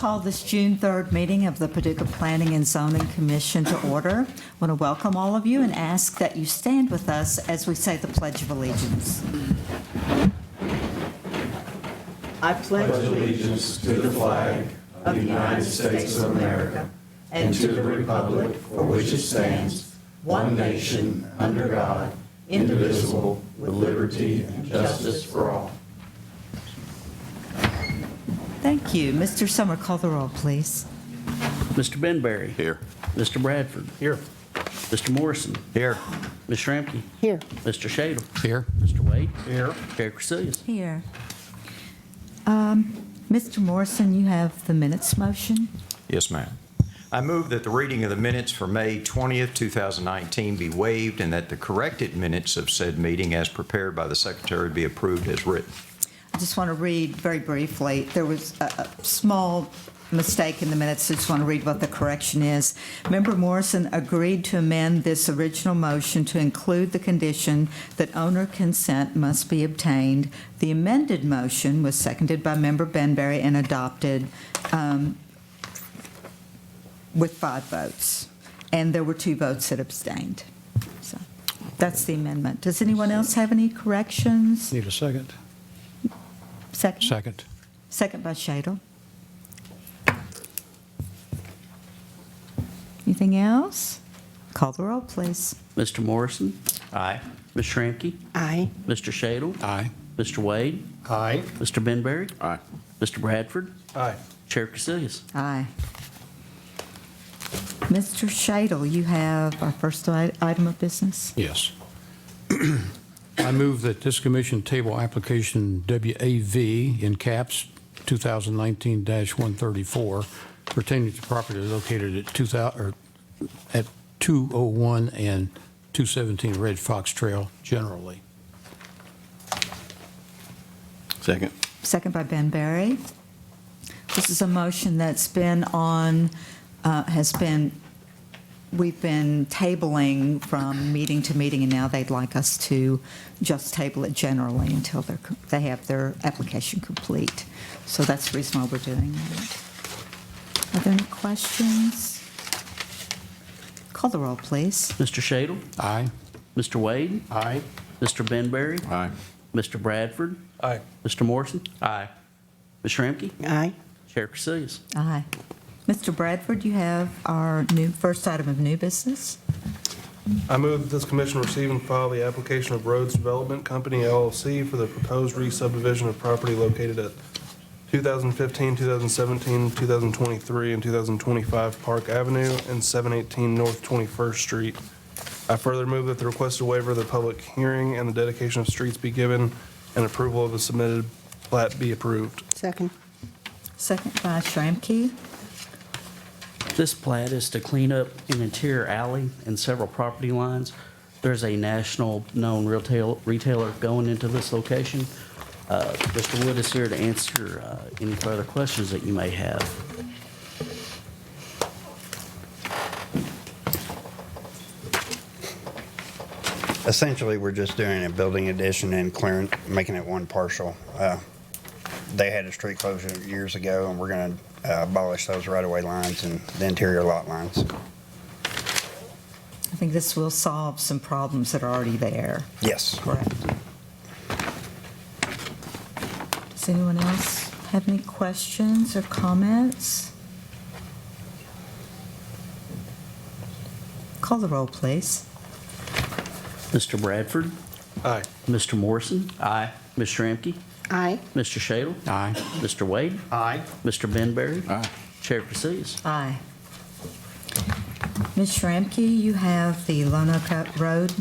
call this June 3rd meeting of the Paducah Planning and Zoning Commission to order. I want to welcome all of you and ask that you stand with us as we say the Pledge of Allegiance. I pledge allegiance to the flag of the United States of America and to the republic for which it stands, one nation, under God, indivisible, with liberty and justice for all. Thank you. Mr. Summer, call the roll, please. Mr. Benberry. Here. Mr. Bradford. Here. Mr. Morrison. Here. Ms. Shramke. Here. Mr. Shadle. Here. Mr. Wade. Here. Chair Crecilius. Here. Mr. Morrison, you have the minutes motion. Yes, ma'am. I move that the reading of the minutes for May 20th, 2019 be waived and that the corrected minutes of said meeting as prepared by the secretary be approved as written. I just want to read very briefly. There was a small mistake in the minutes. I just want to read what the correction is. Member Morrison agreed to amend this original motion to include the condition that owner consent must be obtained. The amended motion was seconded by Member Benberry and adopted with 5 votes. And there were 2 votes that abstained. So that's the amendment. Does anyone else have any corrections? Need a second? Second? Second. Second by Shadle. Anything else? Call the roll, please. Mr. Morrison. Aye. Ms. Shramke. Aye. Mr. Shadle. Aye. Mr. Wade. Aye. Mr. Benberry. Aye. Mr. Bradford. Aye. Chair Crecilius. Aye. Mr. Shadle, you have our first item of business. Yes. I move that this commission table application WAV in caps 2019-134 pertaining to property located at 201 and 217 Red Fox Trail generally. Second. Second by Benberry. This is a motion that's been on, we've been tabling from meeting to meeting, and now they'd like us to just table it generally until they have their application complete. So that's the reason why we're doing that. Are there any questions? Call the roll, please. Mr. Shadle. Aye. Mr. Wade. Aye. Mr. Benberry. Aye. Mr. Bradford. Aye. Mr. Morrison. Aye. Ms. Shramke. Aye. Chair Crecilius. Aye. Mr. Bradford, you have our first item of new business. I move that this commission receive and file the application of Roads Development Company LLC for the proposed re-subdivision of property located at 2015, 2017, 2023, and 2025 Park Avenue and 718 North 21st Street. I further move that the requested waiver of the public hearing and the dedication of streets be given and approval of the submitted plat be approved. Second. Second by Shramke. This plat is to clean up an interior alley and several property lines. There's a national known retailer going into this location. Mr. Wood is here to answer any further questions that you may have. Essentially, we're just doing a building addition and clearing, making it one parcel. They had a street closure years ago, and we're going to abolish those right-of-way lines and the interior lot lines. I think this will solve some problems that are already there. Yes. Correct. Does anyone else have any questions or comments? Call the roll, please. Mr. Bradford. Aye. Mr. Morrison. Aye. Ms. Shramke. Aye. Mr. Shadle. Aye. Mr. Wade. Aye. Mr. Benberry. Aye. Chair Crecilius. Aye. Ms. Shramke, you have the Lonoke Road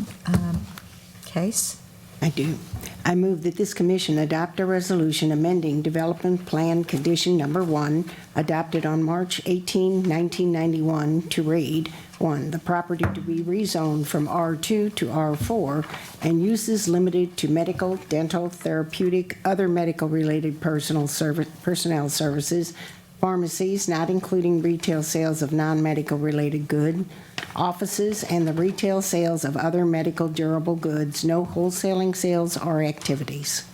case. I do. I move that this commission adopt a resolution amending Development Plan Condition Number 1, adopted on March 18, 1991, to read, 1, the property to be rezoned from R2 to R4 and uses limited to medical, dental, therapeutic, other medical-related personnel services, pharmacies, not including retail sales of non-medical related goods, offices, and the retail sales of other medical durable goods, no wholesaling sales or activities.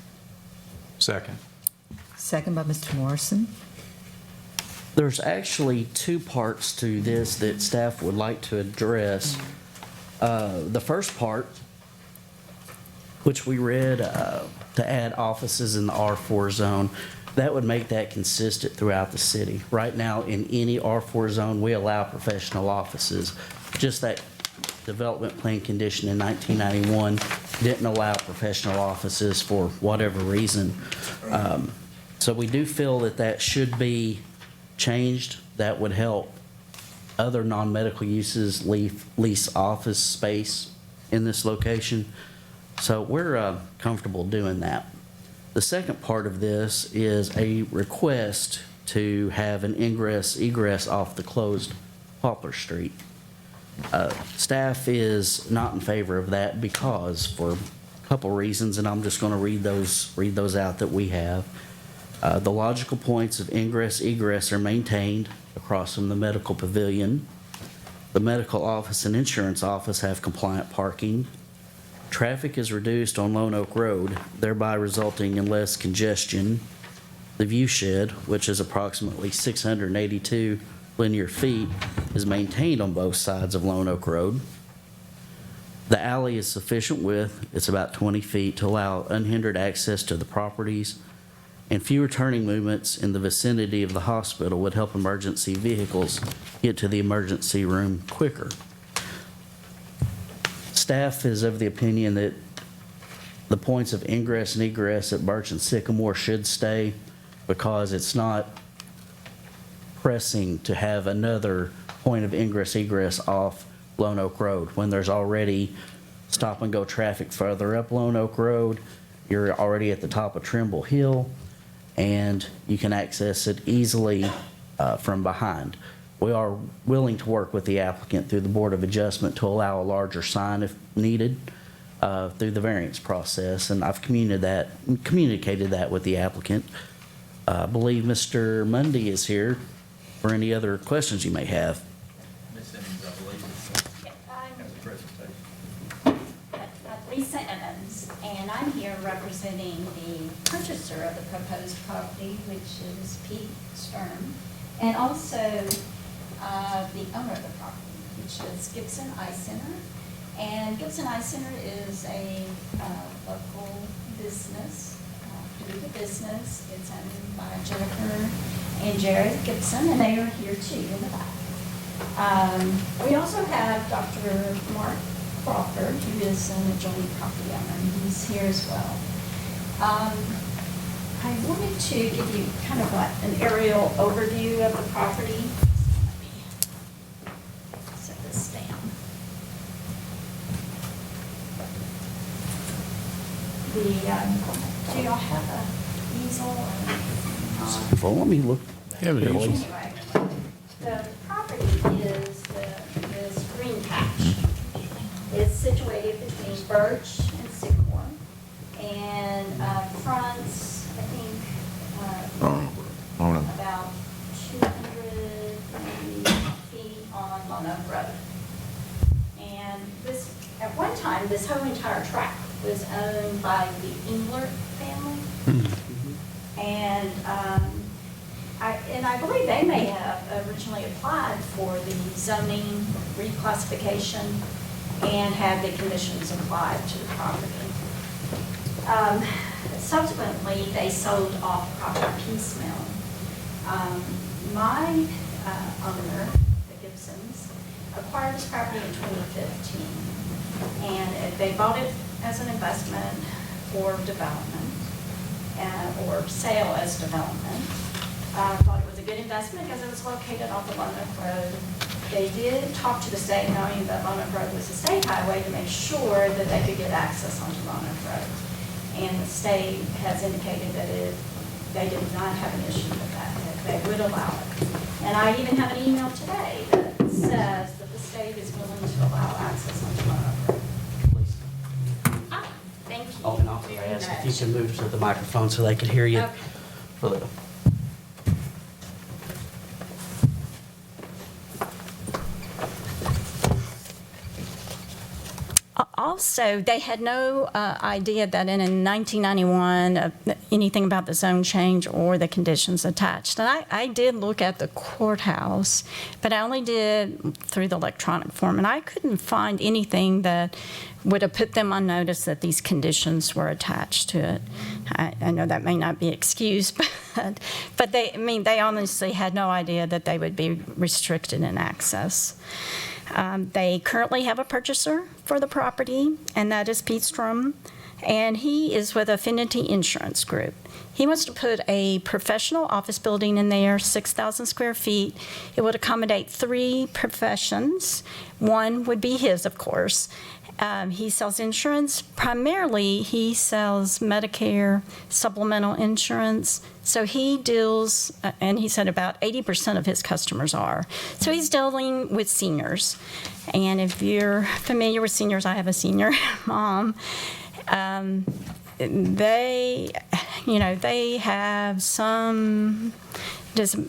Second. Second by Mr. Morrison. There's actually two parts to this that staff would like to address. The first part, which we read, to add offices in the R4 zone, that would make that consistent throughout the city. Right now, in any R4 zone, we allow professional offices. Just that development plan condition in 1991 didn't allow professional offices for whatever reason. So we do feel that that should be changed. That would help other non-medical uses lease office space in this location. So we're comfortable doing that. The second part of this is a request to have an ingress/egress off the closed Poplar Street. Staff is not in favor of that because for a couple reasons, and I'm just going to read those out that we have. The logical points of ingress/egress are maintained across from the medical pavilion. The medical office and insurance office have compliant parking. Traffic is reduced on Lone Oak Road, thereby resulting in less congestion. The view shed, which is approximately 682 linear feet, is maintained on both sides of Lone Oak Road. The alley is sufficient width, it's about 20 feet, to allow unhindered access to the properties, and fewer turning movements in the vicinity of the hospital would help emergency vehicles get to the emergency room quicker. Staff is of the opinion that the points of ingress and egress at Birch and Sycamore should stay because it's not pressing to have another point of ingress/egress off Lone Oak Road when there's already stop-and-go traffic further up Lone Oak Road. You're already at the top of Trimble Hill, and you can access it easily from behind. We are willing to work with the applicant through the Board of Adjustment to allow a larger sign if needed through the variance process, and I've communicated that with the applicant. I believe Mr. Mundy is here for any other questions you may have. Ms. Simmons, I believe, I'm has a presentation. Lisa Evans, and I'm here representing the purchaser of the proposed property, which is Pete Stern, and also the owner of the property, which is Gibson Eye Center. And Gibson Eye Center is a local business, Paducah business. It's owned by Jennifer and Jared Gibson, and they are here too in the back. We also have Dr. Mark Crawford, who is an adjoining property owner, and he's here as well. I wanted to give you kind of like an aerial overview of the property. Let me set this down. Do y'all have a easel or? Well, let me look. Yeah, but Really? Anyway, the property is this green patch. It's situated between Birch and Sycamore, and fronts, I think, about 200 feet on Lone Oak Road. And this, at one time, this whole entire tract was owned by the Engler family. And I believe they may have originally applied for the zoning reclassification and had the conditions applied to the property. Subsequently, they sold off property piecemeal. My owner, the Gibsons, acquired this property in 2015, and they bought it as an investment for development or sale as development. Thought it was a good investment because it was located off the Lone Oak Road. They did talk to the state, knowing that Lone Oak Road was a state highway, to make sure that they could get access onto Lone Oak Road. And the state has indicated that they did not have an issue with that they would allow it. And I even have an email today that says that the state is willing to allow access onto Lone Oak Road. Ah, thank you. Oh, and also I very asked if much. you can move to the microphone so they could hear you. Okay. For the- So they had no idea that in 1991, anything about the zone change or the conditions attached. And I did look at the courthouse, but I only did through the electronic form, and I couldn't find anything that would have put them on notice that these conditions were attached to it. I know that may not be excused, but they honestly had no idea that they would be restricted in access. They currently have a purchaser for the property, and that is Pete Strum, and he is with Affinity Insurance Group. He wants to put a professional office building in there, 6,000 square feet. It would accommodate 3 professions. One would be his, of course. He sells insurance. Primarily, he sells Medicare supplemental insurance. So he deals, and he said about 80% of his customers are. So he's dealing with seniors. And if you're familiar with seniors, I have a senior mom. They have some,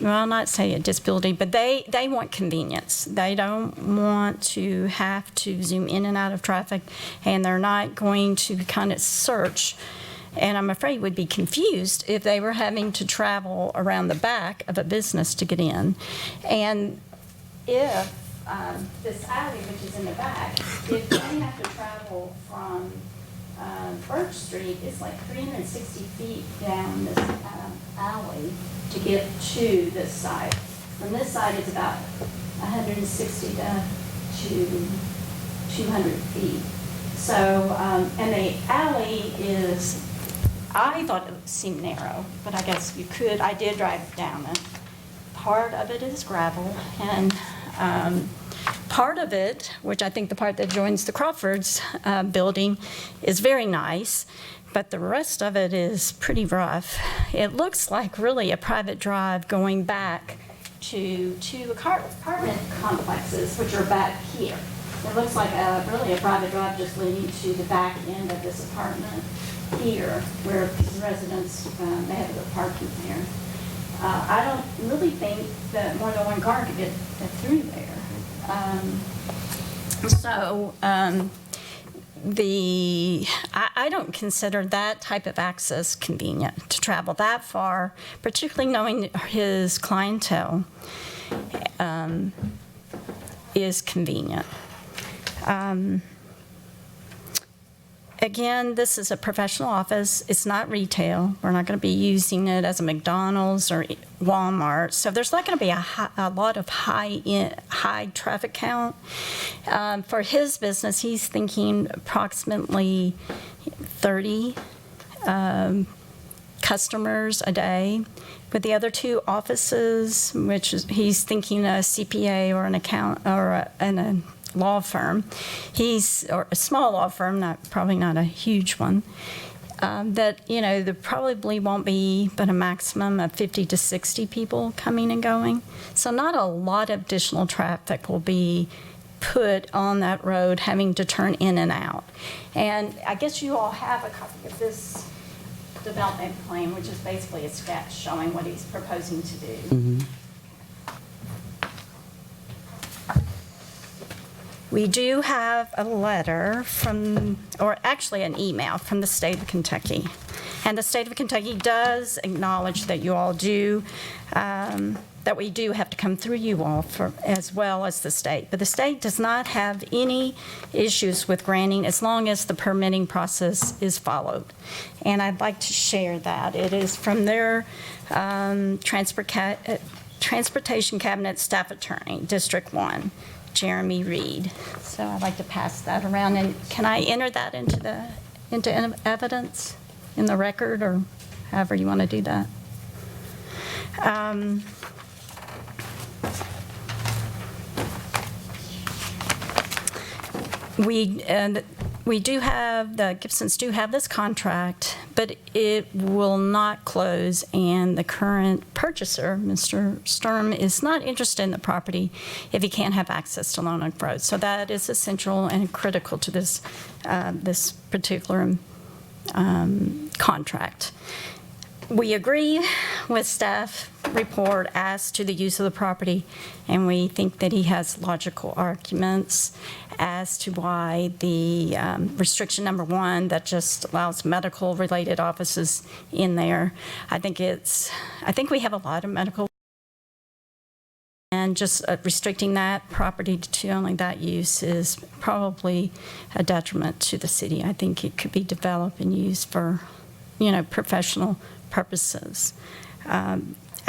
well, not say a disability, but they want convenience. They don't want to have to zoom in and out of traffic, and they're not going to kind of search, and I'm afraid would be confused if they were having to travel around the back of a business to get in. And if this alley, which is in the back, if they have to travel from Birch Street, it's like 360 feet down this alley to get to this side. From this side, it's about 160 to 200 feet. So, and the alley is, I thought it seemed narrow, but I guess you could, I did drive down it. Part of it is gravel, and part of it, which I think the part that joins the Crawfords building, is very nice, but the rest of it is pretty rough. It looks like really a private drive going back to 2 apartment complexes, which are back here. It looks like really a private drive just leading to the back end of this apartment here, where these residents, they have the parking there. I don't really think that more than one car could get through there. I don't consider that type of access convenient, to travel that far, particularly knowing his clientele is convenient. Again, this is a professional office. It's not retail. We're not going to be using it as a McDonald's or Walmart. So there's not going to be a lot of high traffic count. For his business, he's thinking approximately 30 customers a day. With the other 2 offices, which is, he's thinking a CPA or an account or a law firm. Or a small law firm, probably not a huge one. That, there probably won't be but a maximum of 50 to 60 people coming and going. So not a lot of additional traffic will be put on that road having to turn in and out. And I guess you all have a copy of this development plan, which is basically a sketch showing what he's proposing to do. Mm-hmm. We do have a letter or actually an email from the state of Kentucky. And the state of Kentucky does acknowledge that you all do, that we do have to come through you all as well as the state. But the state does not have any issues with granting as long as the permitting process is followed. And I'd like to share that. It is from their Transportation Cabinet Staff Attorney, District 1. Jeremy Reed. So I'd like to pass that around, and can I enter that into evidence in the record, or however you want to do that? We do have, the Gibsons do have this contract, but it will not close, and the current purchaser, Mr. Sturm, is not interested in the property if he can't have access to Lone Oak Road. So that is essential and critical to this, this particular contract. We agree with staff report as to the use of the property, and we think that he has logical arguments as to why the restriction number 1 that just allows medical-related offices in there. I think we have a lot of medical, and just restricting that property to only that use is probably a detriment to the city. I think it could be developed and used for, professional purposes.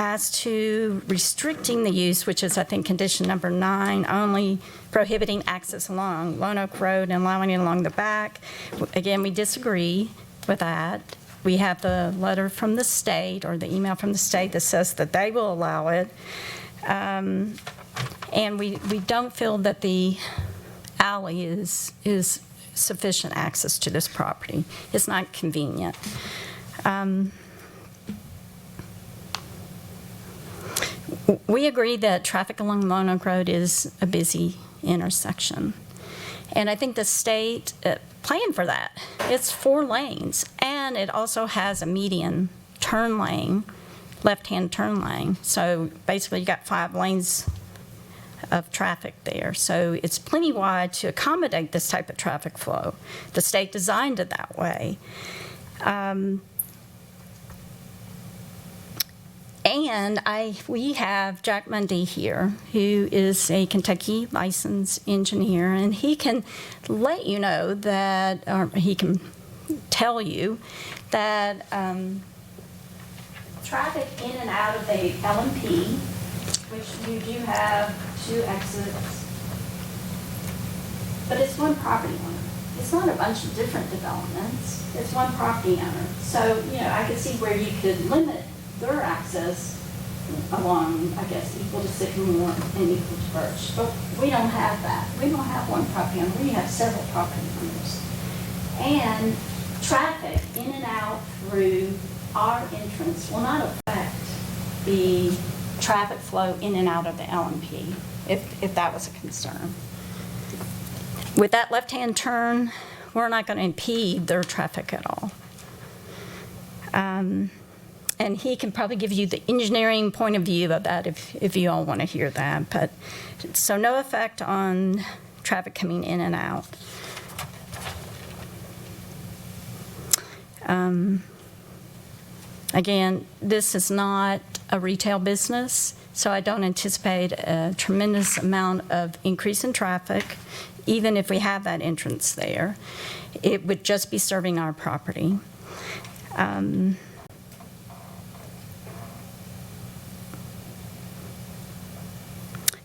As to restricting the use, which is, I think, condition number 9, only prohibiting access along Lone Oak Road and allowing it along the back, again, we disagree with that. We have the letter from the state, or the email from the state, that says that they will allow it. And we don't feel that the alley is sufficient access to this property. It's not convenient. We agree that traffic along Lone Oak Road is a busy intersection. And I think the state planned for that. It's 4 lanes, and it also has a median turn lane, left-hand turn lane. So basically, you got 5 lanes of traffic there. So it's plenty wide to accommodate this type of traffic flow. The state designed it that way. And we have Jack Mundy here, who is a Kentucky licensed engineer, and he can let you know that, or he can tell you that traffic in and out of the L&P, which you do have 2 exits, but it's one property owner. It's not a bunch of different developments. It's one property owner. So, I could see where you could limit their access along, I guess, equal to Sycamore and equal to Birch. But we don't have that. We don't have one property owner. We have several property owners. And traffic in and out through our entrance will not affect the traffic flow in and out of the LMP, if that was a concern. With that left-hand turn, we're not going to impede their traffic at all. And he can probably give you the engineering point of view of that if you all want to hear that. But so no effect on traffic coming in and out. Again, this is not a retail business, so I don't anticipate a tremendous amount of increase in traffic, even if we have that entrance there. It would just be serving our property.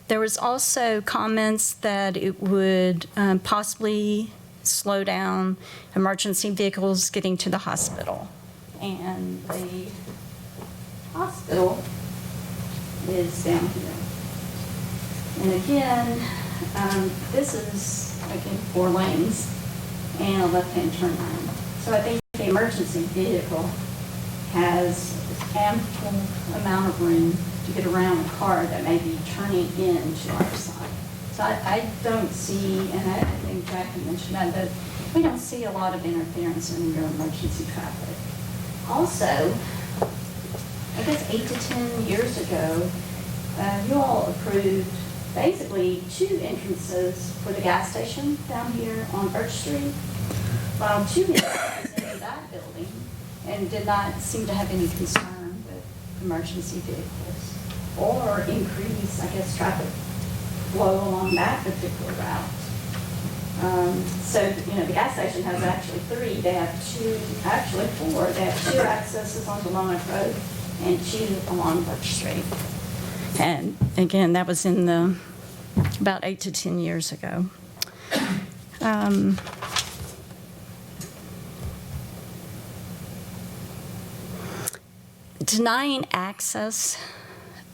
There was also comments that it would possibly slow down emergency vehicles getting to the hospital. And the hospital is down here. And again, this is, again, 4 lanes and a left-hand turn lane. So I think the emergency vehicle has ample amount of room to get around a car that may be turning into our side. So I don't see, and I think Jackie mentioned that we don't see a lot of interference in your emergency traffic. Also, I guess 8 to 10 years ago, you all approved basically 2 entrances for the gas station down here on Birch Street, while 2 entrances into that building, and did not seem to have any concern with emergency vehicles or increase, I guess, traffic flow along that particular route. So, the gas station has actually 3. They have 2, actually 4. They have 2 accesses onto Lone Oak Road and 2 along Birch Street. And again, that was in about 8 to 10 years ago. Denying access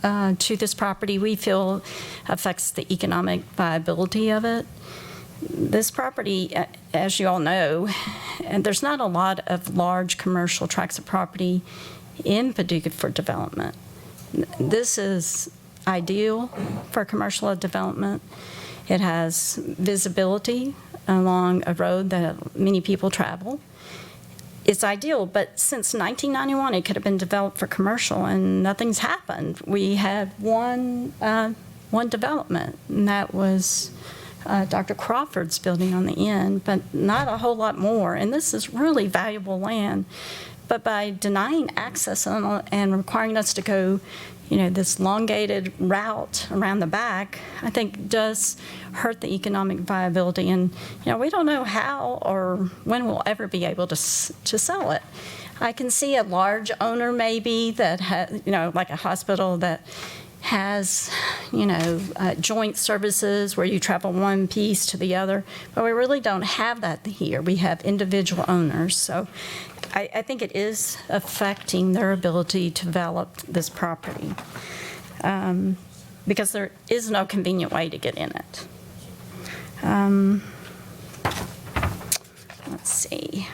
to this property, we feel, affects the economic viability of it. This property, as you all know, and there's not a lot of large commercial tracts of property in Paducah for development. This is ideal for commercial development. It has visibility along a road that many people travel. is ideal, but since 1991, it could have been developed for commercial, and nothing's happened. We had one development, and that was Dr. Crawford's building on the end, but not a whole lot more. And this is really valuable land. But by denying access and requiring us to go, this elongated route around the back, I think does hurt the economic viability. And, we don't know how or when we'll ever be able to sell it. I can see a large owner maybe that has, like a hospital that has, joint services where you travel one piece to the other, but we really don't have that here. We have individual owners. So I think it is affecting their ability to develop this property because there is no convenient way to get in it. Let's see.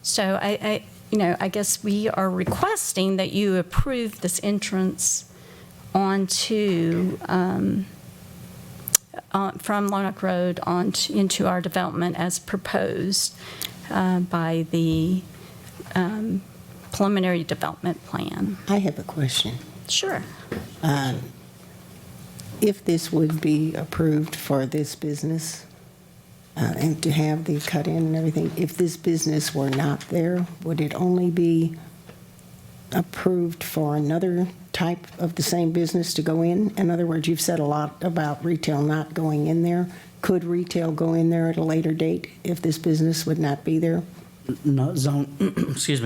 So I guess we are requesting that you approve this entrance onto from Lonoc Road into our development as proposed by the preliminary development plan. I have a question. Sure. If this would be approved for this business and to have the cut-in and everything, if this business were not there, would it only be approved for another type of the same business to go in? In other words, you've said a lot about retail not going in there. Could retail go in there at a later date if this business would not be there? Not zoned,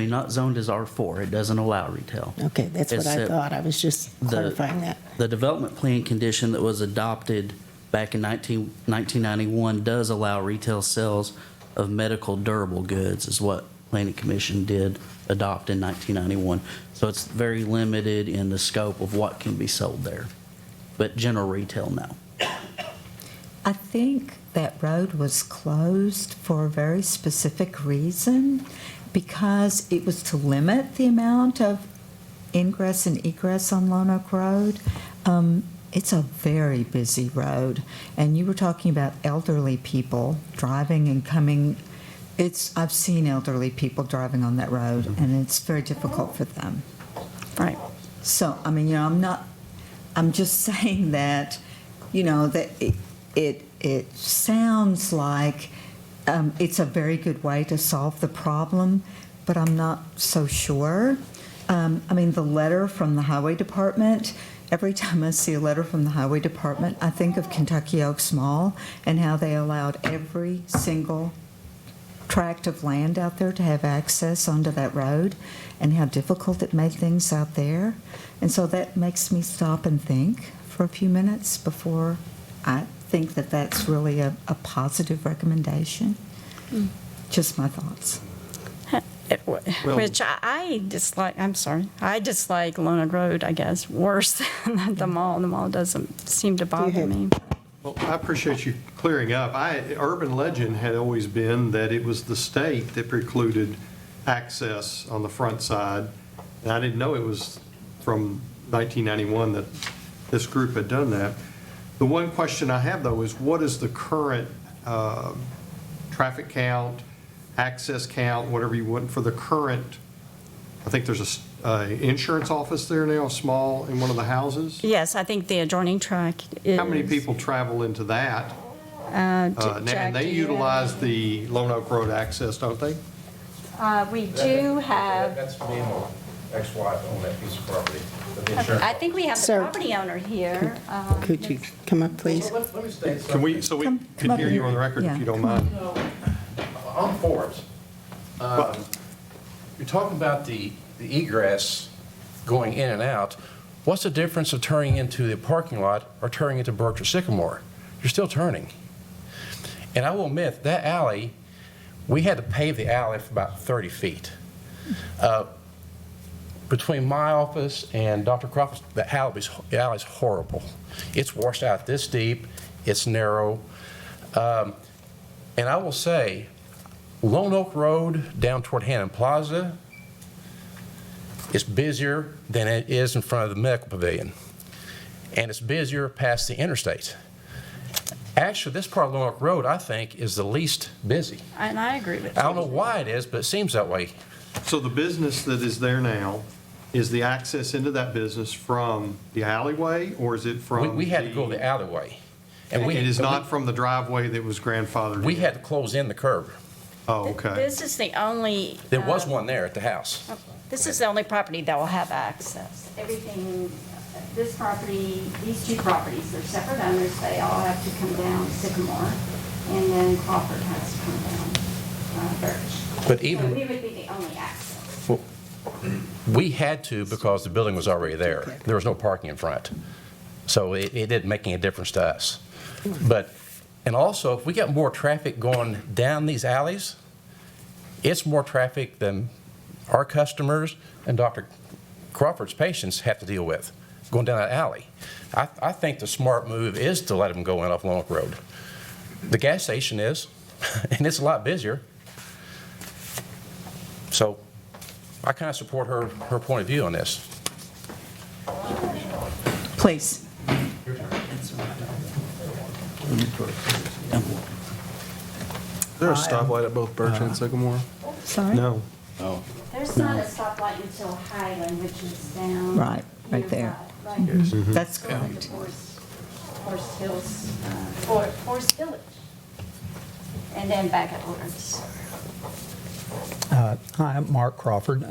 not zoned as R4. It doesn't allow retail. Okay, that's what I thought. I was just clarifying that. The development plan condition that was adopted back in 1991 does allow retail sales of medical durable goods, is what Planning Commission did adopt in 1991. So it's very limited in the scope of what can be sold there. But general retail, no. I think that road was closed for a very specific reason, because it was to limit the amount of ingress and egress on Lonoc Road. It's a very busy road, and you were talking about elderly people driving and coming. I've seen elderly people driving on that road, and it's very difficult for them. Right. So, I'm just saying that, that it sounds like it's a very good way to solve the problem, but I'm not so sure. The letter from the Highway Department, every time I see a letter from the Highway Department, I think of Kentucky Oaks Mall and how they allowed every single tract of land out there to have access onto that road, and how difficult it made things out there. And so that makes me stop and think for a few minutes before I think that that's really a positive recommendation. Just my thoughts. Which I dislike. I'm sorry. I dislike Lonoc Road, I guess, worse than the mall. The mall doesn't seem to bother me. Well, I appreciate you clearing up. Urban legend had always been that it was the state that precluded access on the front side. And I didn't know it was from 1991 that this group had done that. The one question I have, though, is what is the current traffic count, access count, whatever you want, for the current, I think there's a insurance office there now, small, in one of the houses? Yes, I think the adjoining track is. How many people travel into that? Jack, And they do you utilize have- the Lonoc Road access, don't they? We do have. That's me and my ex-wife on that piece of property. But the insurance- I think we have the Sir. property owner here. Could you come up, please? Well, let me state Can we, something. so we Come can up hear you here. on the record Yeah. if you don't mind? On Forbes, you're talking about the egress going in and out. What's the difference of turning into the parking lot or turning into Birch or Sycamore? You're still turning. And I will admit, that alley, we had to pave the alley for about 30 feet. Between my office and Dr. Crawford's, the alley's horrible. It's washed out this deep, it's narrow. And I will say, Lone Oak Road down toward Hannon Plaza is busier than it is in front of the medical pavilion. And it's busier past the interstate. Actually, this part of Lone Oak Road, I think, is the least busy. And I agree with I don't know why it is, but it seems that way. So the business that is there now, is the access into that business from the alleyway, or is it from? We had to go the alleyway. And It is not from the driveway that was grandfathered We in? had to close in the curb. Oh, okay. This is the only. There was one there at the house. This is the only property that will have access. Everything, this property, these two properties, they're separate owners, they all have to come down Sycamore, and then Crawford has to come down Birch. But So even- we would be the only access. Well, we had to because the building was already there. There was no parking in front. So it didn't make any difference to us. But, and also, if we got more traffic going down these alleys, it's more traffic than our customers and Dr. Crawford's patients have to deal with, going down that alley. I think the smart move is to let them go in off Lone Oak Road. The gas station is, and it's a lot busier. So I kind of support her point of view on this. Please. Is there a stoplight at both Birch and Sycamore? Sorry? No. There's not a stoplight until Highland, which is down. Right there. Right here. That's Going correct. to Forest Hills, Forest Village. And then back at Lawrence. Hi, I'm Mark Crawford.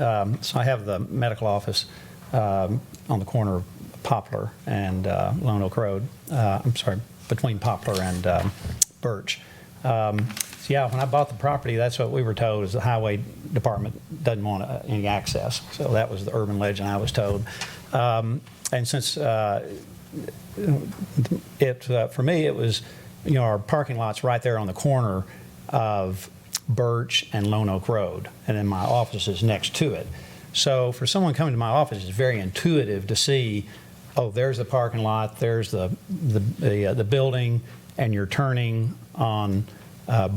So I have the medical office on the corner of Poplar and Lone Oak Road. I'm sorry, between Poplar and Birch. So yeah, when I bought the property, that's what we were told, is the highway department doesn't want any access. So that was the urban legend I was told. And since for me, it was, our parking lot's right there on the corner of Birch and Lone Oak Road, and then my office is next to it. So for someone coming to my office, it's very intuitive to see, oh, there's the parking lot, there's the building, and you're turning on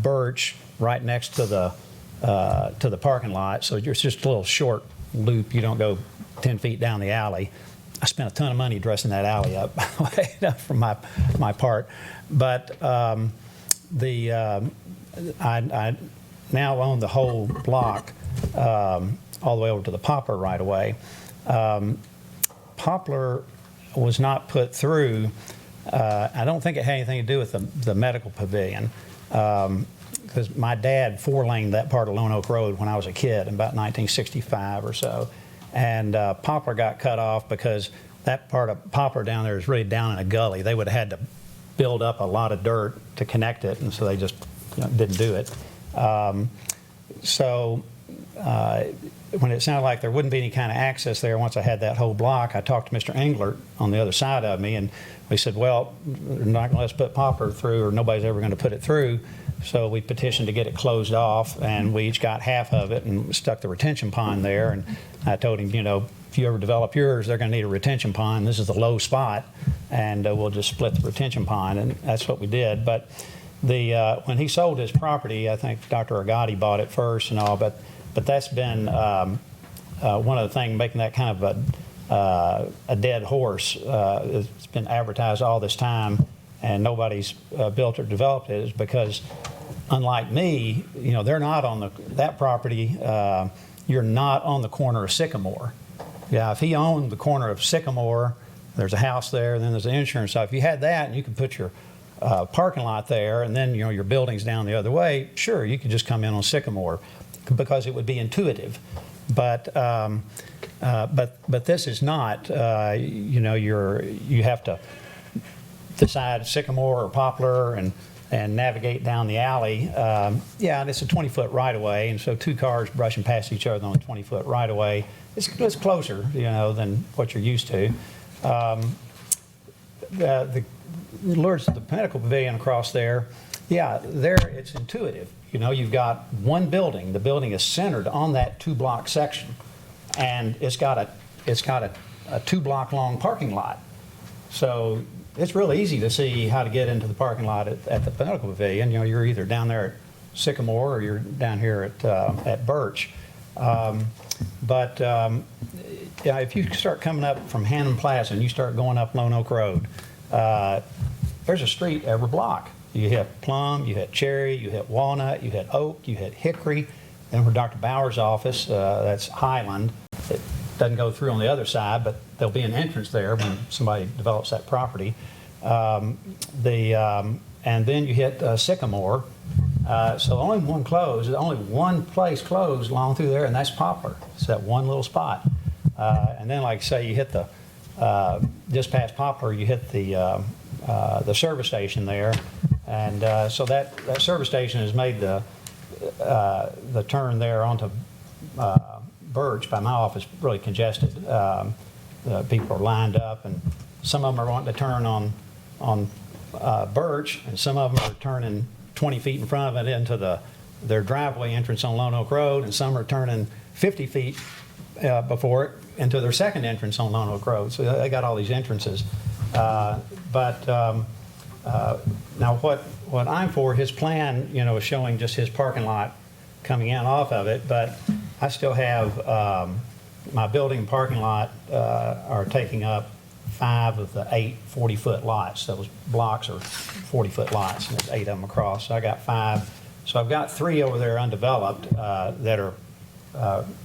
Birch right next to the parking lot. So it's just a little short loop. You don't go 10 feet down the alley. I spent a ton of money dressing that alley up, by the way, for my part. But I now own the whole block all the way over to the Poplar right away. Poplar was not put through. I don't think it had anything to do with the medical pavilion, because my dad four-laned that part of Lone Oak Road when I was a kid in about 1965 or so. And Poplar got cut off because that part of Poplar down there is really down in a gully. They would have had to build up a lot of dirt to connect it, and so they just didn't do it. When it sounded like there wouldn't be any kind of access there once I had that whole block, I talked to Mr. Englert on the other side of me, and we said, well, they're not going to let us put Poplar through, or nobody's ever going to put it through. So we petitioned to get it closed off, and we each got half of it and stuck the retention pond there. And I told him, if you ever develop yours, they're going to need a retention pond. This is the low spot, and we'll just split the retention pond, and that's what we did. But when he sold his property, I think Dr. Agati bought it first and all, but that's been one of the things making that kind of a dead horse. It's been advertised all this time, and nobody's built or developed it, is because, unlike me, they're not on that property. You're not on the corner of Sycamore. Yeah, if he owned the corner of Sycamore, there's a house there, and then there's an insurance shop. If you had that, and you could put your parking lot there, and then your building's down the other way, sure, you could just come in on Sycamore, because it would be intuitive. But this is not. You have to decide Sycamore or Poplar and navigate down the alley. And it's a 20-foot right-of-way, and so two cars brushing past each other on a 20-foot right-of-way, it's closer, than what you're used to. The medical pavilion across there, there it's intuitive. You've got one building. The building is centered on that 2-block section, and it's got a 2-block long parking lot. So it's really easy to see how to get into the parking lot at the medical pavilion. You're either down there at Sycamore or you're down here at Birch. If you start coming up from Hannum Plaza and you start going up Lone Oak Road, there's a street every block. You hit Plum, you hit Cherry, you hit Walnut, you hit Oak, you hit Hickory, and where Dr. Bauer's office, that's Highland. It doesn't go through on the other side, but there'll be an entrance there when somebody develops that property. And then you hit Sycamore. So only one place closed along through there, and that's Poplar. It's that one little spot. And then, like I say, you hit the just past Poplar, you hit the service station there, and so that service station has made the turn there onto Birch by my office really congested. People are lined up, and some of them are wanting to turn on Birch, and some of them are turning 20 feet in front of it into their driveway entrance on Lone Oak Road, and some are turning 50 feet before it into their second entrance on Lone Oak Road. So they got all these entrances. But now what I'm for, his plan, is showing just his parking lot coming in off of it, but I still have my building and parking lot are taking up 5 of the 8 40-foot lots. Those blocks are 40-foot lots, and there's 8 of them across. So I got 5. So I've got 3 over there undeveloped that are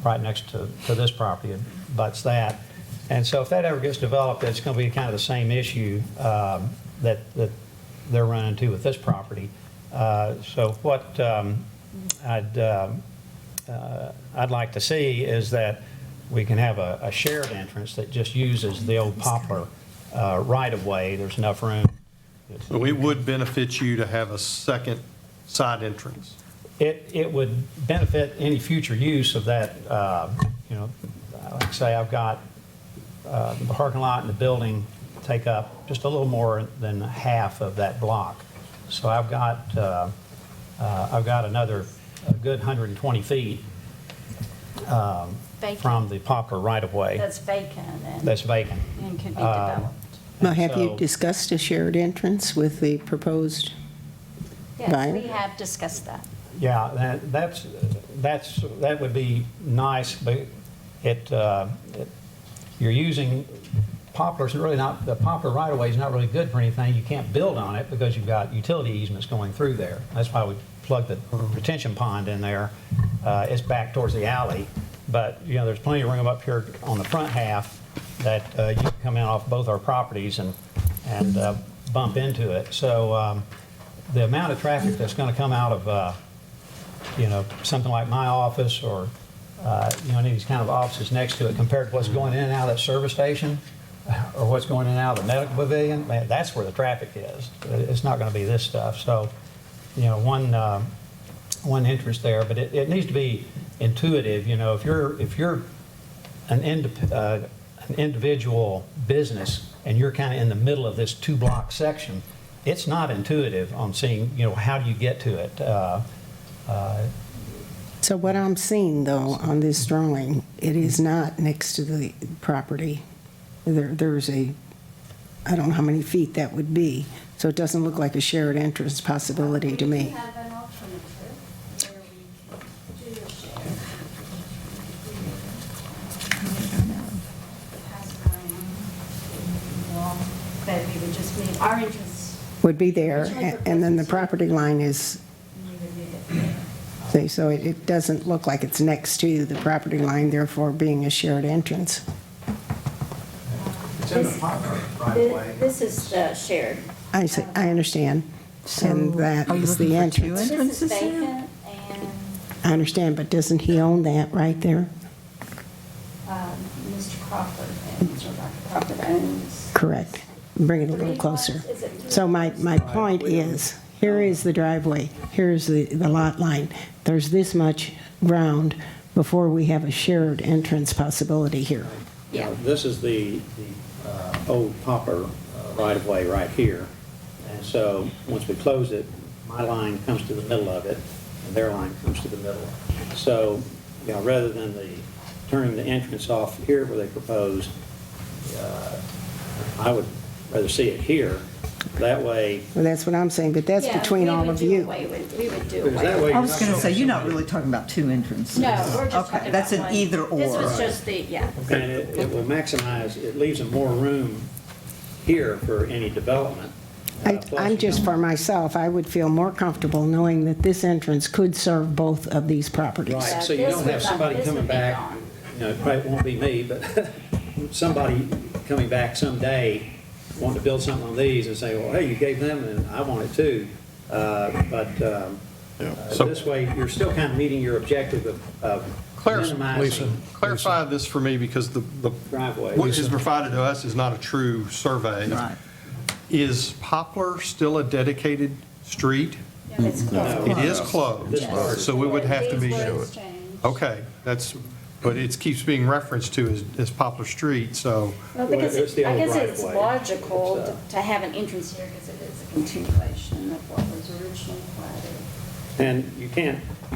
right next to this property. It butts that. And so if that ever gets developed, it's going to be kind of the same issue that they're running into with this property. So what I'd like to see is that we can have a shared entrance that just uses the old Poplar right-of-way. There's enough room. So it would benefit you to have a second side entrance? It would benefit any future use of that, like I say, I've got the parking lot and the building take up just a little more than half of that block. So I've got another good 120 feet from the Poplar right-of-way. That's vacant. That's vacant. And could be developed. Now, have you So- discussed a shared entrance with the proposed Yes, buyer? we have discussed that. Yeah, that would be nice, but you're using Poplar's really not, the Poplar right-of-way is not really good for anything. You can't build on it because you've got utility easements going through there. That's why we plugged the retention pond in there. It's back towards the alley, but there's plenty of room up here on the front half that you can come in off both our properties and bump into it. So the amount of traffic that's going to come out of something like my office or any of these kind of offices next to it compared to what's going in and out of that service station or what's going in and out of the medical pavilion, man, that's where the traffic is. It's not going to be this stuff. So, one entrance there, but it needs to be intuitive. If you're an individual business and you're kind of in the middle of this 2-block section, it's not intuitive on seeing, how do you get to it? So what I'm seeing, though, on this drawing, it is not next to the property. There's I don't know how many feet that would be, so it doesn't look like a shared entrance possibility to We me. have an alternative where we do a share. Pass it around. Well, but we would just move, our entrance, Would be there, and then the property line is, we would move it there. see, so it doesn't look like it's next to the property line, therefore being a shared entrance. It's in the Poplar right-of-way. This is the shared. I understand, and that Are you is looking the for 2 entrance. This is entrances there? vacant and I understand, but doesn't he own that right there? Mr. Crawford and Mr. Dr. Crawford owns. Correct. Bring it a little closer. So my point is, here is the driveway, here's the lot line. There's this much ground before we have a shared entrance possibility here. Yeah. This is the old Poplar right-of-way right here. And so, once we close it, my line comes to the middle of it, and their line comes to the middle. So, rather than turning the entrance off here where they proposed, I would rather see it here. That way. Well, that's what I'm saying, but that's Yeah, between all of you. We would do Because that away. way I was going to say, you're not really talking about 2 entrances. No, we're just Okay, talking that's about an one. either or. This was just the, yeah. And it will maximize, it leaves them more room here for any development. I'm just for myself, I would feel more comfortable knowing that this entrance could serve both of these properties. Right, so you this don't would have not- somebody this coming would be back, gone. it probably won't be me, but somebody coming back someday wanting to build something on these and say, well, hey, you gave them and I want it too. This way, you're still kind of meeting your objective of minimizing Clarify this for me, because the driveway. what is provided to us is not a true survey. Right. Is Poplar still a dedicated street? No, it's closed. It is closed, Yes. so it would have to be. These words changed. Okay, but it keeps being referenced to as Poplar Street, so, Well, because Well, it's the I old guess it's right-of-way. logical So- to have an entrance here because it is a continuation of what was originally platted. And you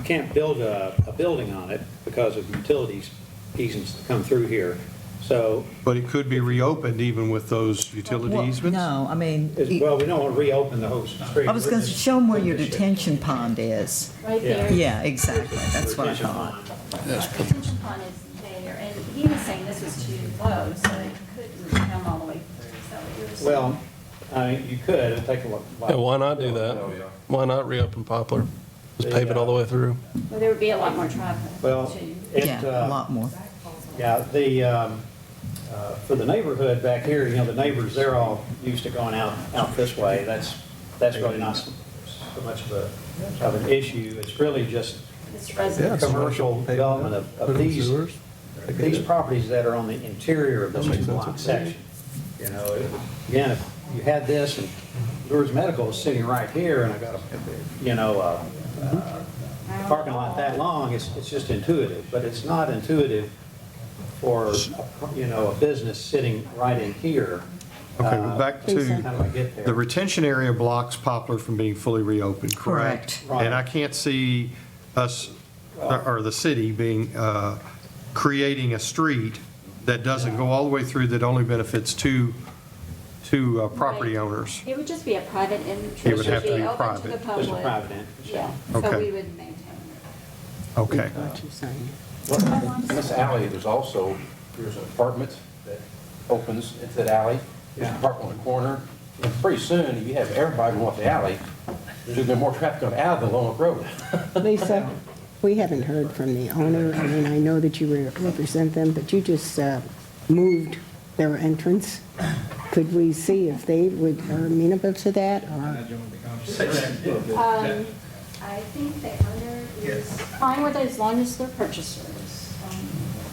can't build a building on it because of utilities easements that come through here. So, but it could be reopened even with those utility Well, easements? no, I mean, well, we don't want to reopen the whole street. I was going to show them where your detention pond is. Right Yeah. there. Yeah, exactly, that's what I Retention thought. pond. The detention pond is there, and he was saying this was too low, so it couldn't come all the way through. Is that what you were saying? Well, you could, it'd take a while. Yeah, why not do that? Why not reopen Poplar? Just pave it all the way through? Well, there would be a lot more traffic Well, too. Yeah, a lot more. Yeah, for the neighborhood back here, the neighbors, they're all used to going out this way. That's really not so much of an issue. It's really just It's residential. commercial development of these properties that are on the interior of this two-block section. Again, if you had this and Lourdes Medical is sitting right here and I got a parking lot that long, it's just intuitive, but it's not intuitive for, a business sitting right in here. Okay, well, back How do I to, get there? the retention area blocks Poplar from being fully reopened, correct? Correct. And I can't see us, or the city being, creating a street that doesn't go all the way through, that only benefits two property Right. owners. It would just be a private entrance. It would have to be open private. to the Just a public. private entrance. Yeah, Okay. so we would maintain it. Okay. In this alley, there's an apartment that opens into that alley. There's an apartment on the corner. And pretty soon, if you have everybody going up the alley, there's going to be more traffic going out of the Long Road. Lisa, we haven't heard from the owner. I mean, I know that you represent them, but you just moved their entrance. Could we see if they are amenable to that, or? I think the owner is fine with it as long as they're purchasers.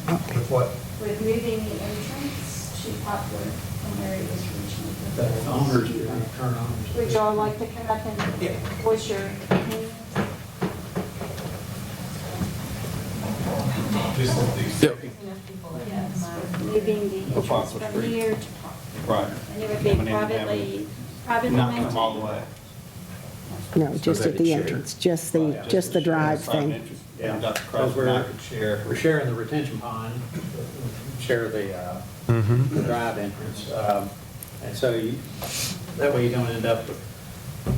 With what? With moving the entrance to Poplar from where it was originally. The owners, we're going to turn on. Would y'all like to come up and voice your opinion? Yes, moving the entrance from here to Poplar. Right. And it would be privately maintained. No, just at the entrance, just the drive thing. Yeah, because we're sharing the retention pond, share the drive entrance. And so that way you don't end up with,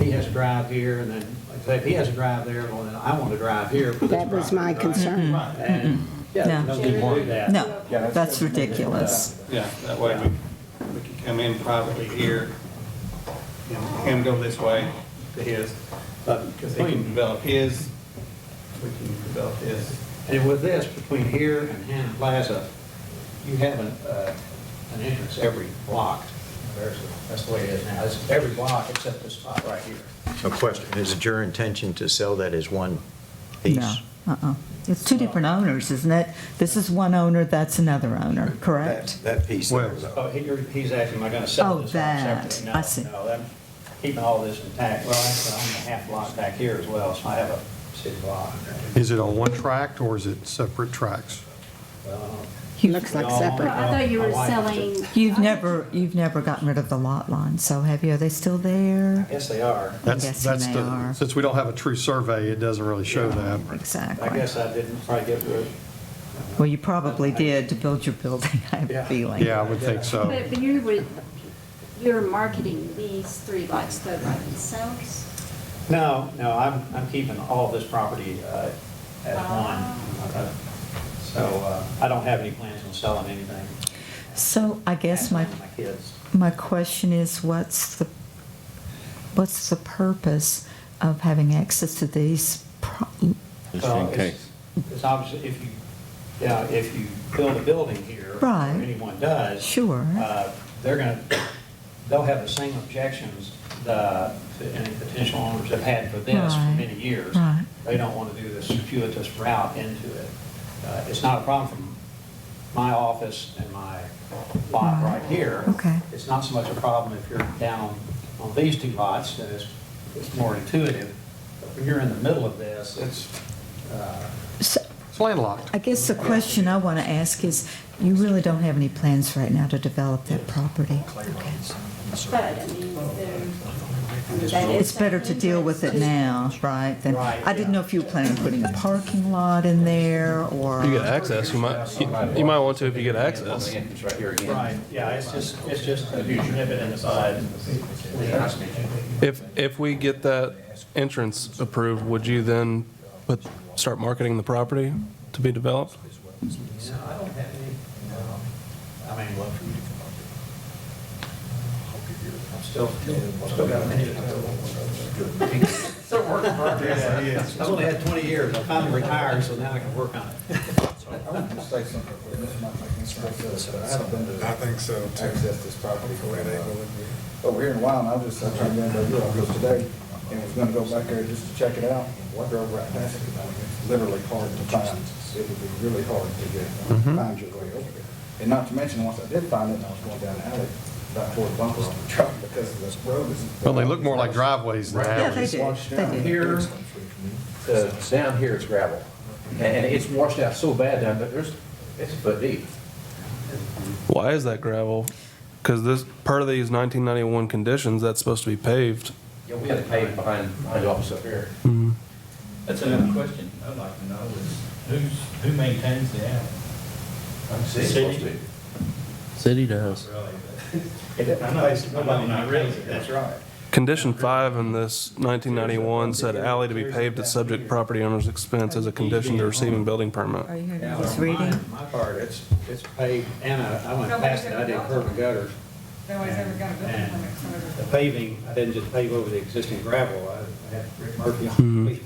he has a drive here, and then, like I say, if he has a drive there, well, then I want to drive here. for this That was my private drive. concern. And, yeah, no need to do that. No, that's ridiculous. Yeah, that way we can come in privately here, him go this way to his, because he can develop his, we can develop his. And with this, between here and Hannah Plaza, you have an entrance every block. That's the way it is now. It's every block except this spot right here. No question. Is it your intention to sell that as one piece? No, It's two different owners, isn't it? This is one owner, that's another owner, correct? That piece there. Oh, he's asking, am I going to sell Oh, this off that. separately? I see. No, I'm keeping all this intact. Well, actually, I'm a half block back here as well, so I have a city block. Is it on one tract or is it separate tracts? Looks like separate. I thought you were selling. You've never gotten rid of the lot line, so have you? Are they still there? Yes, they are. That's guessing they are. Since we don't have a true survey, it doesn't really show that. I Exactly. guess I didn't probably get rid Well, you probably did to build your building, I have a feeling. Yeah, I would think so. But you're marketing these three lots though by themselves? No, I'm keeping all this property as one. So I don't have any plans on selling anything. So I guess my kids. question is, what's the what's the purpose of having access to these? Well, it's obviously, if you build a building here, or Right. anyone does. Sure. They'll have the same objections that any potential owners have had for this for Right. many years. Right. They don't want to do this circuitous route into it. It's not a problem from my office and my lot right here. Okay. It's not so much a problem if you're down on these two lots, that it's more intuitive. But when you're in the middle of this, it's, So, It's landlocked. I guess the question I want to ask is, you really don't have any plans right now to develop that property? But, I mean, that is It's better to deal with it now, right? Than, Right, I didn't know if you were planning on putting a parking lot in there, or... You get access, you might want to if you get access. right, yeah, it's just a huge snippet in the side. If we get that entrance approved, would you then start marketing the property to be developed? I don't have any, I mean, I've still got a minute to go. Still working for it. Yeah. I've only had 20 years. I finally retired, so now I can work on it. I want to say something, this might make me stress, but I haven't been to. I think so, too. Access this property for over here in a while, and I tried to get into it today, and was gonna go back there just to check it out. I drove right past it, it's literally hard to find. It would be really hard to get, find your way over there. And not to mention, once I did find it, and I was going down the alley, about toward bumpers on the truck, because this road is. Well, they look more like driveways than Yeah, they alleys. do. They do. Here, down here it's gravel, and it's washed out so bad down there, it's a foot deep. Why is that gravel? Because this, part of these 1991 conditions, that's supposed to be paved. Yeah, we had to pave behind the office up here. That's another question I'd like to know is, who maintains the alley? City's supposed to. City does. That's right. Condition 5 in this 1991 said alley to be paved at subject property owner's expense as a condition to receiving building permit. Are you hearing Yeah, this on reading? my part, it's paved, and I went past it, I did curb and gutters. Nobody's ever got a building And permit, so there's the paving, I didn't just pave over the existing gravel, I had Rick Murphy on.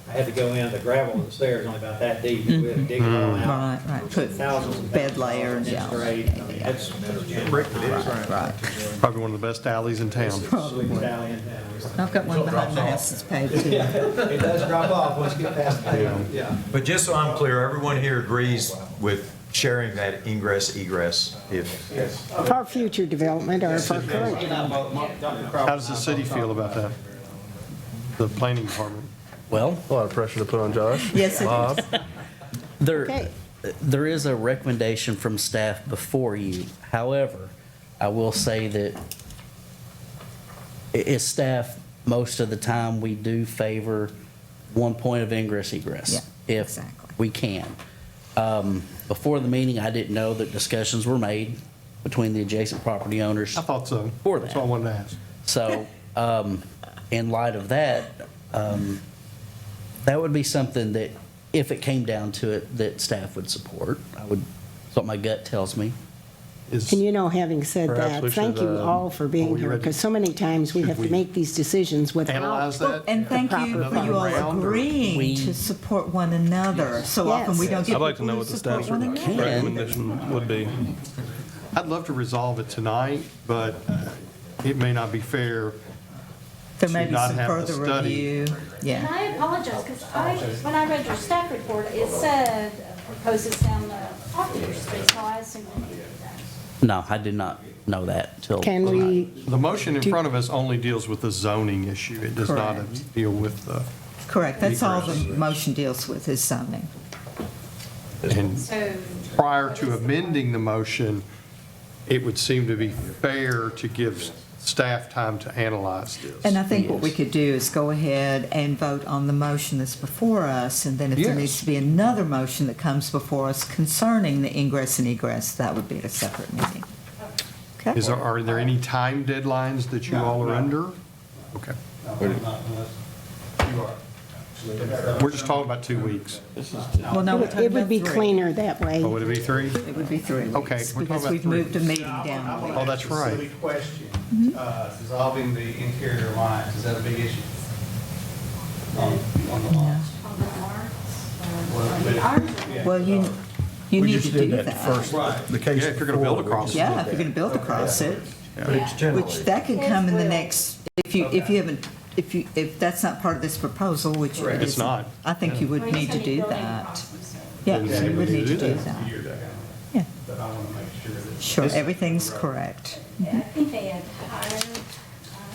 I had to go in, the gravel that's there is only about that deep, we had to dig it all out. Right. Put Thousands of bed pounds layers, of yeah. grade. I mean, it's Right. Probably one of the best alleys in town. probably Italian. I've got one behind my house that's paved, too. It does drop off once you get past the pavement, yeah. But just so I'm clear, everyone here agrees with sharing that ingress egress if. For future development or for current development. How does the city feel about that? The planning department? Well, A lot of pressure to put on Josh. Yes, it Bob. is. Okay. there is a recommendation from staff before you. However, I will say that as staff, most of the time, we do favor one point of ingress egress. Yeah, If exactly. we can. Before the meeting, I didn't know that discussions were made between the adjacent property owners. I thought so. For That's that. what I wanted to ask. So, in light of that, that would be something that, if it came down to it, that staff would support. That's what my gut tells me. Is- And you know, having said Perhaps that, we thank should, you all for being are you here, ready? because so many times we have to make these decisions without. Analyze that? And thank you for you all Round or- agreeing We- to support one another. So often we don't get I'd like to people know who what the support staff's one another. recommendation would be. I'd love to resolve it tonight, but it may not be fair. There may to be not some have the further study. review. And Yeah. I apologize, because when I read your staff report, it said proposes down the Oxford Street, so I assumed it needed that. No, I did not know that till. Can we, The motion in front of us only deals with the zoning issue. It does not Correct. deal with the, Correct. That's all the Egress. motion deals with, is zoning. and So. prior to amending the motion, it would seem to be fair to give staff time to analyze this. And I think what we could do is go ahead and vote on the motion that's before us, and then if there Yes. needs to be another motion that comes before us concerning the ingress and egress, that would be at a separate meeting. Okay? Are there any time deadlines that you all are under? Okay. We're just talking about 2 weeks. Well, no, we're talking it would about be 3. cleaner that way. Oh, would it be 3? It would be 3 weeks. Okay, we're talking Because about we've 3. moved a meeting down a week. Oh, that's right. Silly question. dissolving the interior lines, is that a big issue? On the lines? On the arms, Well, you We need just to did do that that. first. Right. The case. Yeah, if you're going to build across it. Yeah, if you're going to build across it, Yeah. which that could come in the next, if you haven't, if that's not part of this proposal, which it It's isn't, not. I think you would Well, you need to said do building that. across them, so- Yeah, you would need to do that. Yeah, But I want to make sure that. sure, everything's correct. Yeah, I think they had hired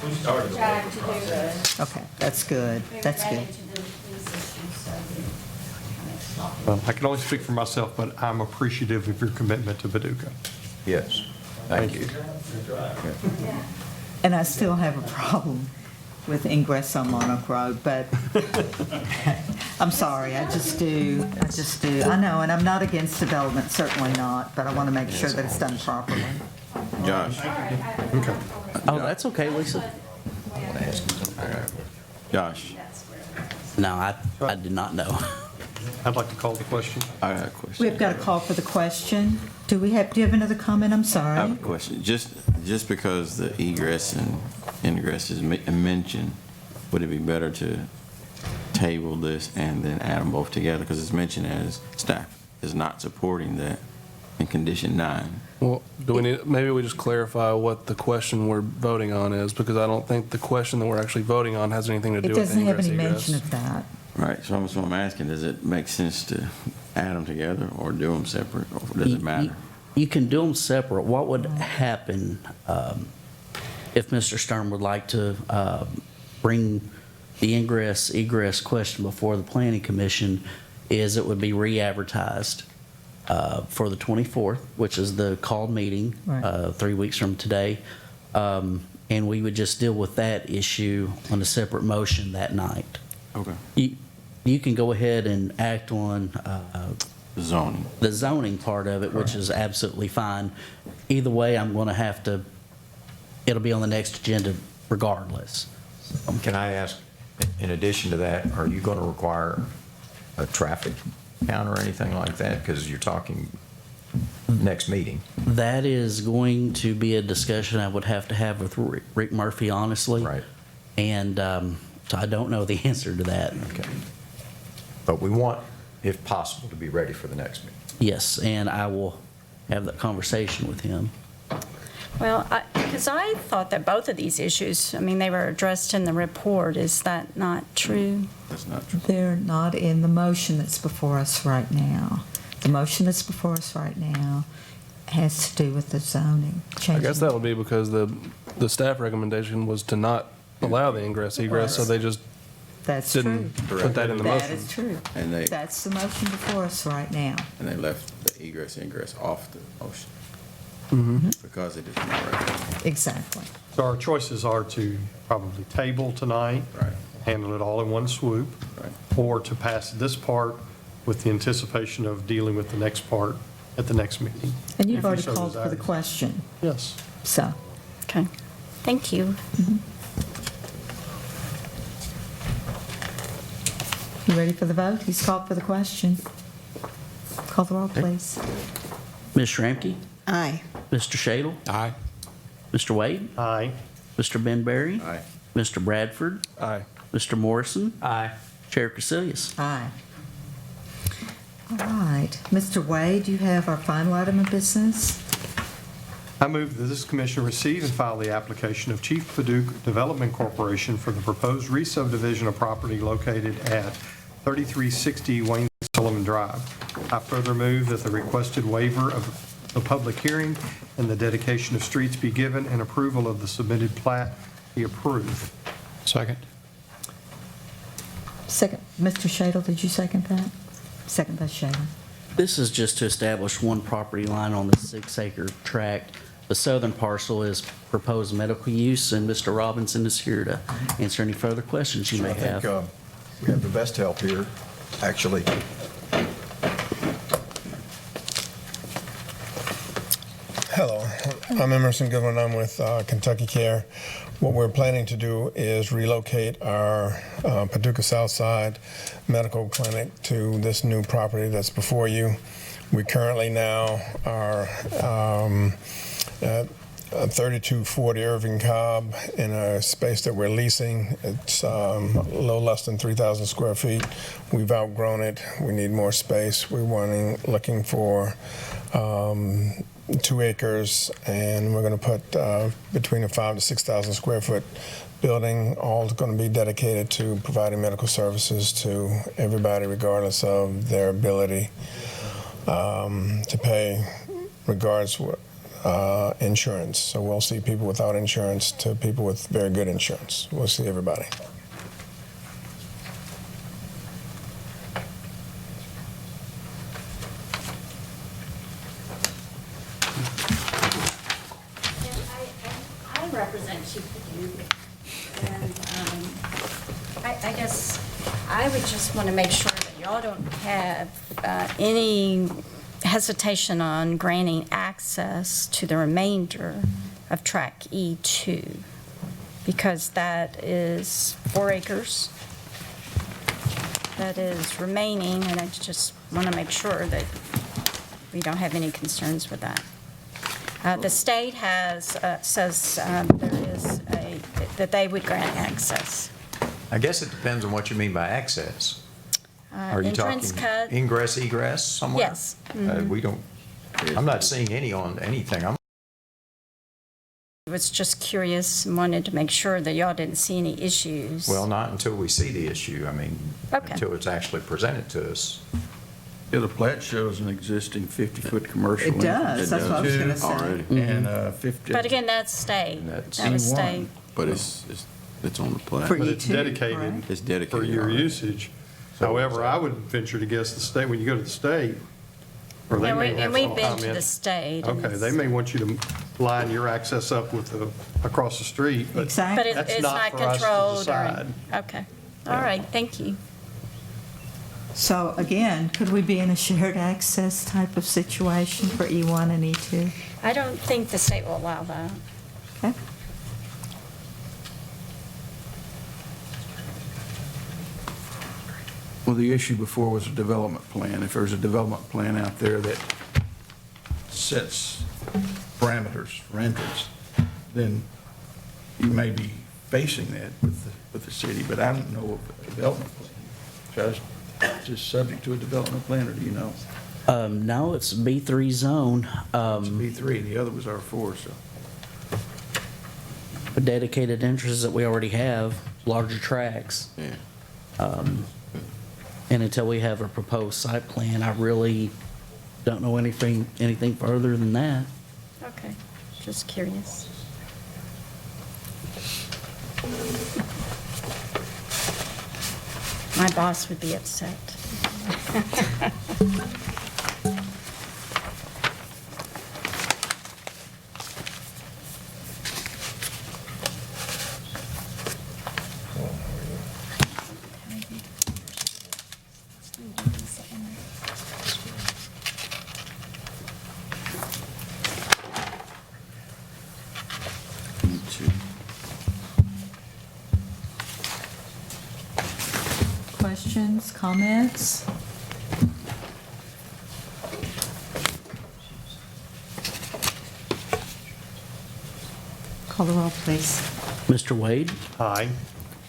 We started the Jack to labor do process. the, Okay, that's good, we were that's ready good. to do these issues, so we kind of stopped. Well, I can only speak for myself, but I'm appreciative of your commitment to Paducah. Yes. Thank you. And I still have a problem with ingress on Monarch Road, but I'm sorry, I just do. I know, and I'm not against development, certainly not, but I want to make sure that it's done properly. Josh, Oh, that's okay, Lisa. Josh, No, I did not know. I'd like to call the question. I got a question. We've got a call for the question. Do you have another comment? I'm I have sorry. a question. Just because the egress and ingress is mentioned, would it be better to table this and then add them both together? Because it's mentioned as staff is not supporting that in condition 9. Well, do we need, maybe we just clarify what the question we're voting on is, because I don't think the question that we're actually voting on has anything to do It with doesn't have ingress any egress. mention of that. Right, so I'm asking, does it make sense to add them together or do them separate, or does it matter? You can do them separate. What would happen if Mr. Stern would like to bring the ingress egress question before the Planning Commission is it would be re-advertised for the 24th, which is the called meeting, Right. 3 weeks from today. And we would just deal with that issue on a separate motion that night. Okay. You can go ahead and act on Zoning. the zoning part of it, which is absolutely fine. Either way, I'm going to have to, it'll be on the next agenda regardless. Can I ask, in addition to that, are you going to require a traffic count or anything like that? Because you're talking next meeting. That is going to be a discussion I would have to have with Rick Murphy, honestly. Right. And so I don't know the answer to that. Okay. But we want, if possible, to be ready for the next meeting. Yes, and I will have that conversation with him. Well, because I thought that both of these issues, I mean, they were addressed in the report. Is that not true? That's not true. They're not in the motion that's before us right now. The motion that's before us right now has to do with the zoning. I guess that would be because the staff recommendation was to not allow the ingress egress, so they just That's true. didn't put that in the That motion. is true. And they- That's the motion before us right now. And they left the egress ingress off the motion Mm-hmm. because it is not recommended. Exactly. So our choices are to probably table tonight, Right. handle it all in one swoop, Right. or to pass this part with the anticipation of dealing with the next part at the next meeting. And you've If you already so called for the desire. question, Yes. so. Okay. Thank you. You ready for the vote? He's called for the question. Call the roll, please. Ms. Shramky? Aye. Mr. Shadle? Aye. Mr. Wade? Aye. Mr. Ben Berry? Aye. Mr. Bradford? Aye. Mr. Morrison? Aye. Chair Casilius? Aye. All right. Mr. Wade, you have our final item of business. I move that this commission receive and file the application of Chief Paducah Development Corporation for the proposed re-subdivision of property located at 3360 Wayne Sullivan Drive. I further move that the requested waiver of the public hearing and the dedication of streets be given and approval of the submitted plat be approved. Second. Second, Mr. Shadle, did you second that? Second by Shadle. This is just to establish one property line on the 6-acre tract. The southern parcel is proposed medical use, and Mr. Robinson is here to answer any further questions you may I have. think we have the best help here, actually. Hello, I'm Emerson Goodwin. I'm with Kentucky Care. What we're planning to do is relocate our Paducah Southside Medical Clinic to this new property that's before you. We currently now are 3240 Irving Cobb in a space that we're leasing. It's a little less than 3,000 square feet. We've outgrown it. We need more space. We're looking for 2 acres, and we're going to put between a 5,000 to 6,000 square foot building, all going to be dedicated to providing medical services to everybody, regardless of their ability to pay, regards insurance. So we'll see people without insurance to people with very good insurance. We'll see everybody. I represent Chief Paducah, and I guess I would just want to make sure that y'all don't have any hesitation on granting access to the remainder of Track E2, because that is 4 acres that is remaining, and I just want to make sure that we don't have any concerns with that. The state says that they would grant access. I guess it depends on what you mean by access. Are you Entrance talking cut. ingress, egress somewhere? Yes. We don't, I'm not seeing any on anything. I was just curious and wanted to make sure that y'all didn't see any issues. Well, not until we see the issue. I mean, Okay. until it's actually presented to us. Yeah, the plat shows an existing 50-foot commercial. It does, that's what I was gonna say. Already, and 50. But again, that's state. That's That was C1, state. but it's on the plat. For But it's E2, dedicated correct? It's dedicated. for your already. usage. However, I would venture to guess the state, when you go to the state, or they And may have we've some been to the comment. state. and Okay, they may want you to line your access up with across the street, but Exactly. But that's it's not not for us to controlled decide. Okay. All right, thank you. So again, could we be in a shared access type of situation for E1 and E2? I don't think the state will allow that. Okay. Well, the issue before was a development plan. If there's a development plan out there that sets parameters for entrance, then you may be facing that with the city, but I don't know of a development plan. Just subject to a development plan, or do you know? No, it's B3 zone. It's B3, the other was R4, so. A dedicated entrance that we already have, larger tracks. Yeah. And until we have a proposed site plan, I really don't know anything further than that. Okay, just curious. My boss would be upset. Questions, comments? Call the roll, please. Mr. Wade? Aye.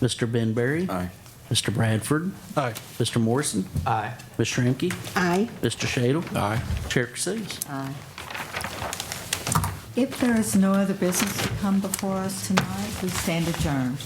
Mr. Benberry? Aye. Mr. Bradford? Aye. Mr. Morrison? Aye. Ms. Shramky? Aye. Mr. Shadle? Aye. Chair Casillas? Aye. If there is no other business to come before us tonight, we stand adjourned.